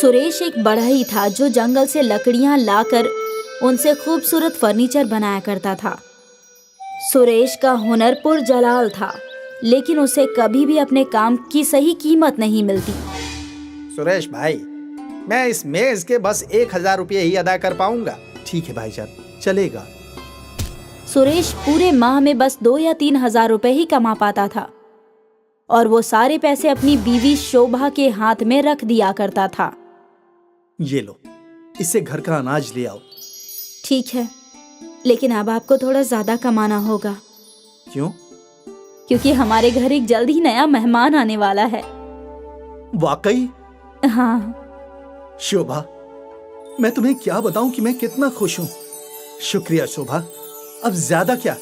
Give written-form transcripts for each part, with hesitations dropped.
सुरेश एक बढ़ई था जो जंगल से लकड़ियां लाकर उनसे खूबसूरत फर्नीचर बनाया करता था। सुरेश का हुनर पुरजलाल था, लेकिन उसे कभी भी अपने काम की सही कीमत नहीं मिलती। सुरेश भाई, मैं इस मेज के बस 1000 रुपये ही अदा कर पाऊंगा। ठीक है भाईजान, चलेगा। सुरेश पूरे माह में बस 2 या 3 हजार रुपए ही कमा पाता था और वो सारे पैसे अपनी बीवी शोभा के हाथ में रख दिया करता था। ये लो, इससे घर का अनाज ले आओ। ठीक है, लेकिन अब आपको थोड़ा ज्यादा कमाना होगा। क्यों? क्योंकि हमारे घर एक जल्द ही नया मेहमान आने वाला है। वाकई? हाँ। शोभा, मैं तुम्हें क्या बताऊं कि मैं कितना खुश हूँ। शुक्रिया शोभा। अब ज्यादा क्या,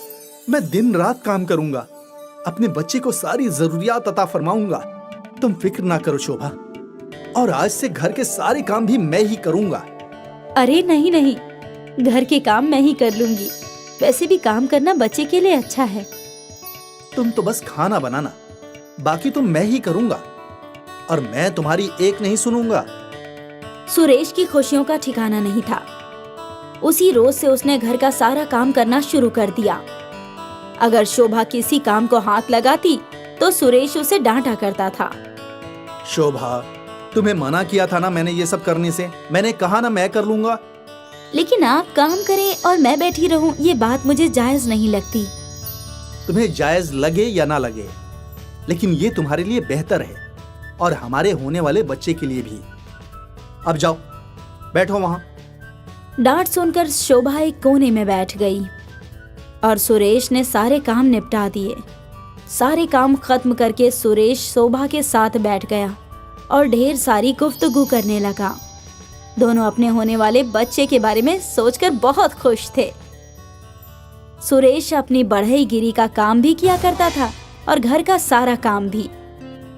मैं दिन रात काम करूंगा, अपने बच्चे को सारी जरूरियात अता फरमाऊंगा। तुम फिक्र ना करो शोभा, और आज से घर के सारे काम भी मैं ही करूंगा। अरे नहीं नहीं, घर के काम मैं ही कर लूंगी। वैसे भी काम करना बच्चे के लिए अच्छा है। तुम तो बस खाना बनाना, बाकी तो मैं ही करूंगा, और मैं तुम्हारी एक नहीं सुनूंगा। सुरेश की खुशियों का ठिकाना नहीं था। उसी रोज से उसने घर का सारा काम करना शुरू कर दिया। अगर शोभा किसी काम को हाथ लगाती तो सुरेश उसे डांटा करता था। शोभा, तुम्हें मना किया था ना मैंने ये सब करने से। मैंने कहा ना मैं कर लूंगा। लेकिन आप काम करें और मैं बैठी रहूं, ये बात मुझे जायज नहीं लगती। तुम्हें जायज लगे या ना लगे, लेकिन ये तुम्हारे लिए बेहतर है और हमारे होने वाले बच्चे के लिए भी। अब जाओ, बैठो वहां। डांट सुनकर शोभा एक कोने में बैठ गई और सुरेश ने सारे काम निपटा दिए। सारे काम खत्म करके सुरेश शोभा के साथ बैठ गया और ढेर सारी गुफ्तगू करने लगा। दोनों अपने होने वाले बच्चे के बारे में सोचकर बहुत खुश थे। सुरेश अपनी बढ़ईगिरी का काम भी किया करता था और घर का सारा काम भी,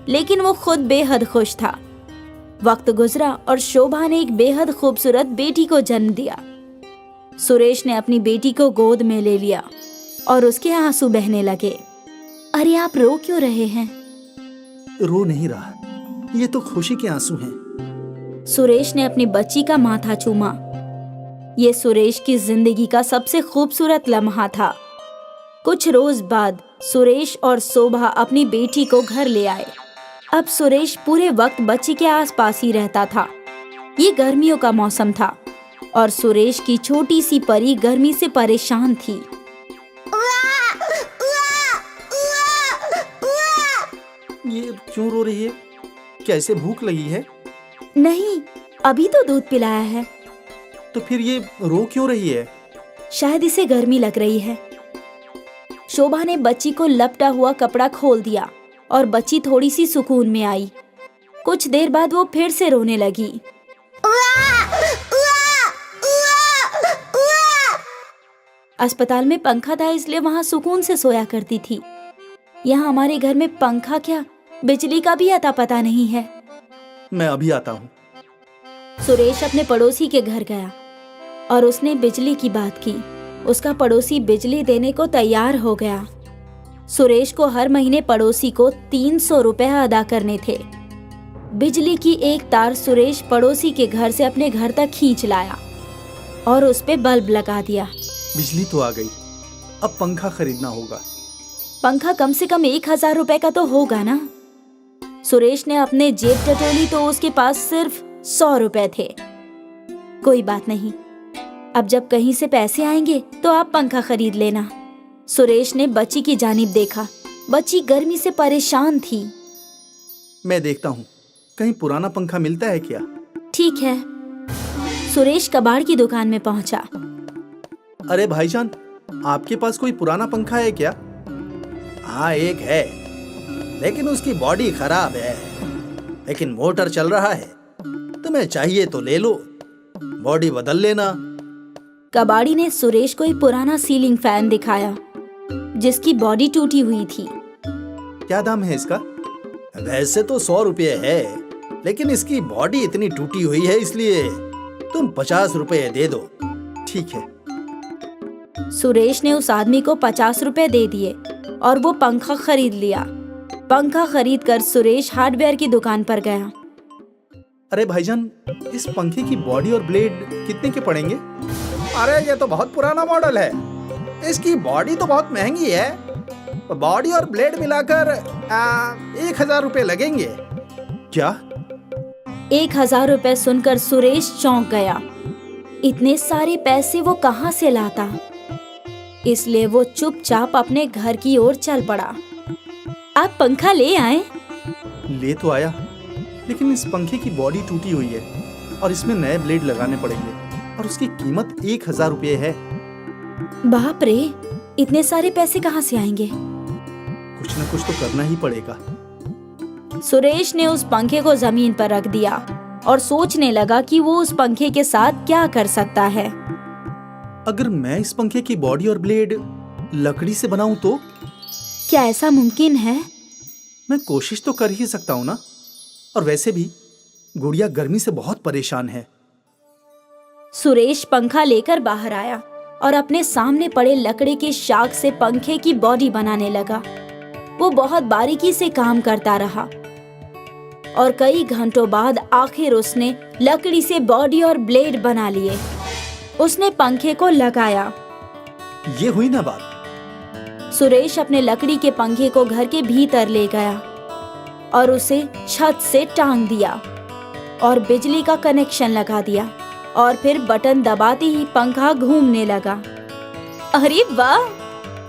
लेकिन वो खुद बेहद खुश था। वक्त गुजरा और शोभा ने एक बेहद खूबसूरत बेटी को जन्म दिया। सुरेश ने अपनी बेटी को गोद में ले लिया और उसके आंसू बहने लगे। अरे आप रो क्यों रहे हैं? रो नहीं रहा, ये तो खुशी के आंसू हैं। सुरेश ने अपनी बच्ची का माथा चूमा। ये सुरेश की जिंदगी का सबसे खूबसूरत लम्हा था। कुछ रोज बाद सुरेश और शोभा अपनी बेटी को घर ले आए। अब सुरेश पूरे वक्त बच्ची के आसपास ही रहता था। ये गर्मियों का मौसम था और सुरेश की छोटी सी परी गर्मी से परेशान थी। ये क्यों रो रही है? कैसे भूख लगी है? नहीं, अभी तो दूध पिलाया है। तो फिर ये रो क्यों रही है? शायद इसे गर्मी लग रही है। शोभा ने बच्ची को लपटा हुआ कपड़ा खोल दिया और बच्ची थोड़ी सी सुकून में आई। कुछ देर बाद वो फिर से रोने लगी। अस्पताल में पंखा था, इसलिए वहाँ सुकून से सोया करती थी। यहाँ हमारे घर में पंखा क्या, बिजली का भी अता पता नहीं है। मैं अभी आता हूँ। सुरेश अपने पड़ोसी के घर गया और उसने बिजली की बात की। उसका पड़ोसी बिजली देने को तैयार हो गया। सुरेश को हर महीने पड़ोसी को 300 रुपए अदा करने थे। बिजली की एक तार सुरेश पड़ोसी के घर से अपने घर तक खींच लाया और उस पे बल्ब लगा दिया। बिजली तो आ गई, अब पंखा खरीदना होगा। पंखा कम से कम 1000 रुपए का तो होगा ना। सुरेश ने अपने जेब टटोली तो उसके पास सिर्फ 100 रुपए थे। कोई बात नहीं, अब जब कहीं से पैसे आएंगे तो आप पंखा खरीद लेना। सुरेश ने बच्ची की जानिब देखा। बच्ची गर्मी से परेशान थी। मैं देखता हूँ, कहीं पुराना पंखा मिलता है क्या? ठीक है। सुरेश कबाड़ की दुकान में पहुंचा। अरे भाईजान, आपके पास कोई पुराना पंखा है क्या? हाँ, एक है, लेकिन उसकी बॉडी खराब है, लेकिन मोटर चल रहा है। तुम्हें चाहिए तो ले लो, बॉडी बदल लेना। कबाड़ी ने सुरेश को एक पुराना सीलिंग फैन दिखाया जिसकी बॉडी टूटी हुई थी। क्या दाम है इसका? वैसे तो 100 रुपये है, लेकिन इसकी बॉडी इतनी टूटी हुई है, इसलिए तुम 50 रुपये दे दो। ठीक है। सुरेश ने उस आदमी को 50 रुपए दे दिए और वो पंखा खरीद लिया। पंखा खरीद कर सुरेश हार्डवेयर की दुकान पर गया। अरे भाईजान, इस पंखे की बॉडी और ब्लेड कितने के पड़ेंगे? अरे ये तो बहुत पुराना मॉडल है, इसकी बॉडी तो बहुत महंगी है। बॉडी और ब्लेड मिलाकर 1,000 रुपये लगेंगे। क्या? 1,000 रुपए सुनकर सुरेश चौंक गया। इतने सारे पैसे वो कहाँ से लाता? इसलिए वो चुपचाप अपने घर की ओर चल पड़ा। आप पंखा ले आए? ले तो आया, लेकिन इस पंखे की बॉडी टूटी हुई है और इसमें नए ब्लेड लगाने पड़ेंगे और उसकी कीमत 1,000 रुपये है। बाप रे, इतने सारे पैसे कहाँ से आएंगे? कुछ न कुछ तो करना ही पड़ेगा। सुरेश ने उस पंखे को जमीन पर रख दिया और सोचने लगा कि वो उस पंखे के साथ क्या कर सकता है। अगर मैं इस पंखे की बॉडी और ब्लेड लकड़ी से बनाऊं तो? क्या ऐसा मुमकिन है? मैं कोशिश तो कर ही सकता हूं ना। और वैसे भी गुड़िया गर्मी से बहुत परेशान है। सुरेश पंखा लेकर बाहर आया और अपने सामने पड़े लकड़ी के शाक से पंखे की बॉडी बनाने लगा। वो बहुत बारीकी से काम करता रहा और कई घंटों बाद आखिर उसने लकड़ी से बॉडी और ब्लेड बना लिए। उसने पंखे को लगाया। ये हुई ना बात। सुरेश अपने लकड़ी के पंखे को घर के भीतर ले गया और उसे छत से टांग दिया और बिजली का कनेक्शन लगा दिया और फिर बटन दबाते ही पंखा घूमने लगा। अरे वाह!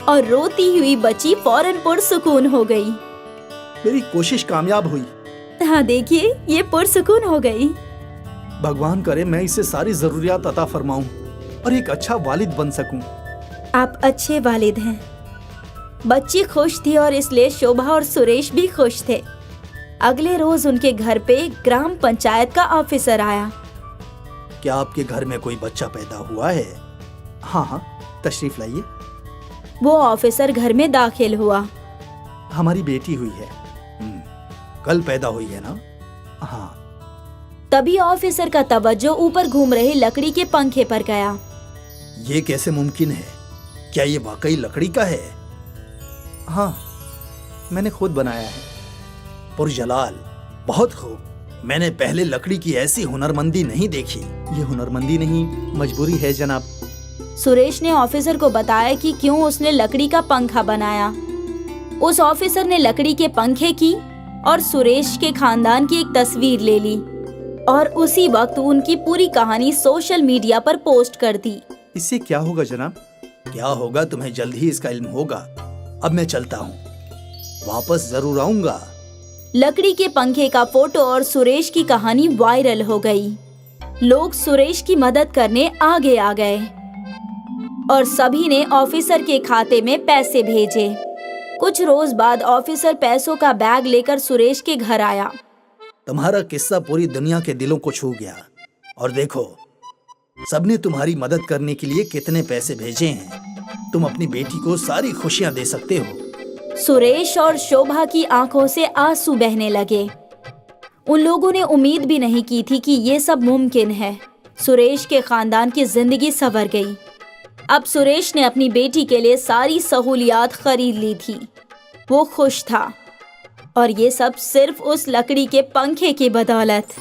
और रोती हुई बच्ची फौरन पुरसुकून हो गई। मेरी कोशिश कामयाब हुई। हाँ देखिए, ये पुरसुकून हो गई। भगवान करे मैं इसे सारी जरूरियात अता फरमाऊं और एक अच्छा वालिद बन सकूं। आप अच्छे वालिद हैं। बच्ची खुश थी और इसलिए शोभा और सुरेश भी खुश थे। अगले रोज उनके घर पे ग्राम पंचायत का ऑफिसर आया। क्या आपके घर में कोई बच्चा पैदा हुआ है? हाँ हाँ, तशरीफ लाइए। वो ऑफिसर घर में दाखिल हुआ। हमारी बेटी हुई है। कल पैदा हुई है ना? हाँ। तभी ऑफिसर का तवज्जो ऊपर घूम रहे लकड़ी के पंखे पर गया। ये कैसे मुमकिन है? क्या ये वाकई लकड़ी का है? हाँ, मैंने खुद बनाया है। पुरजलाल, बहुत खूब। मैंने पहले लकड़ी की ऐसी हुनरमंदी नहीं देखी। ये हुनरमंदी नहीं, मजबूरी है जनाब। सुरेश ने ऑफिसर को बताया कि क्यों उसने लकड़ी का पंखा बनाया। उस ऑफिसर ने लकड़ी के पंखे की और सुरेश के खानदान की एक तस्वीर ले ली और उसी वक्त उनकी पूरी कहानी सोशल मीडिया पर पोस्ट कर दी। इससे क्या होगा जनाब? क्या होगा, तुम्हें जल्द ही इसका इल्म होगा। अब मैं चलता हूँ, वापस जरूर आऊंगा। लकड़ी के पंखे का फोटो और सुरेश की कहानी वायरल हो गई। लोग सुरेश की मदद करने आगे आ गए और सभी ने ऑफिसर के खाते में पैसे भेजे। कुछ रोज बाद ऑफिसर पैसों का बैग लेकर सुरेश के घर आया। तुम्हारा किस्सा पूरी दुनिया के दिलों को छू गया और देखो, सबने तुम्हारी मदद करने के लिए कितने पैसे भेजे हैं। तुम अपनी बेटी को सारी खुशियां दे सकते हो। सुरेश और शोभा की आंखों से आंसू बहने लगे। उन लोगों ने उम्मीद भी नहीं की थी कि ये सब मुमकिन है। सुरेश के खानदान की जिंदगी संवर गई। अब सुरेश ने अपनी बेटी के लिए सारी सहूलियात खरीद ली थी। वो खुश था और ये सब सिर्फ उस लकड़ी के पंखे की बदौलत।